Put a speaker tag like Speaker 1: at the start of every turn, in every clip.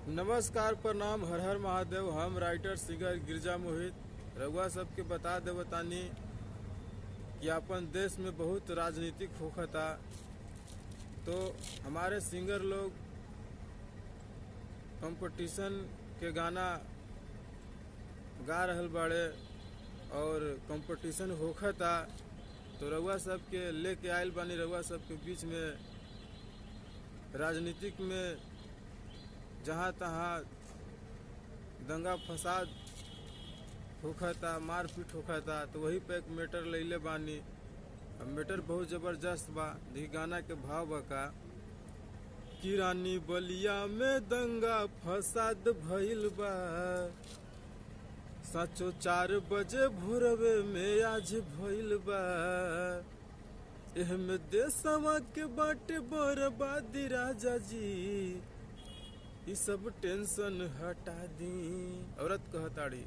Speaker 1: नमस्कार, प्रणाम, हर हर महादेव। हम राइटर सिंगर गिरजा मोहित रउआ सबके बता देवतानी कि अपन देश में बहुत राजनीतिक होखता। तो हमारे सिंगर लोग कंपटीशन के गाना गा रहल बाड़े और कंपटीशन होखता। तो रउआ सबके लेके आयल बानी रउआ सबके बीच में। राजनीतिक में जहाँ तहाँ दंगा फसाद होखता, मारपीट होखता, तो वही पे एक मैटर लैले बानी। अब मैटर बहुत जबरदस्त बा। देखी गाना के भाव बका कि रानी बलिया में दंगा फसाद भइल बा, साचो 4 बजे भोरवे में आज भइल बा। एहमे देशवा के बाटे बर्बादी राजा जी, ई सब टेंशन हटा दी। औरत कहताड़ी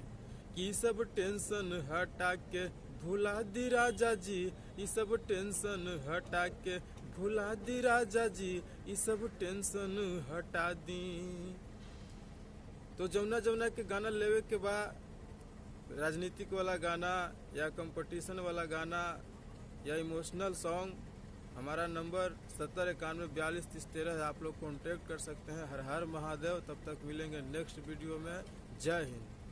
Speaker 1: कि सब टेंशन हटा के भुला दी राजा जी, ई सब टेंशन हटा के भुला दी राजा जी, ई सब टेंशन हटा दी। तो जौना जौना के गाना लेवे के बा, राजनीतिक वाला गाना या कंपटीशन वाला गाना या इमोशनल सॉन्ग, हमारा नंबर 7091423013 है। आप लोग कॉन्टेक्ट कर सकते हैं। हर हर महादेव। तब तक मिलेंगे नेक्स्ट वीडियो में। जय हिंद।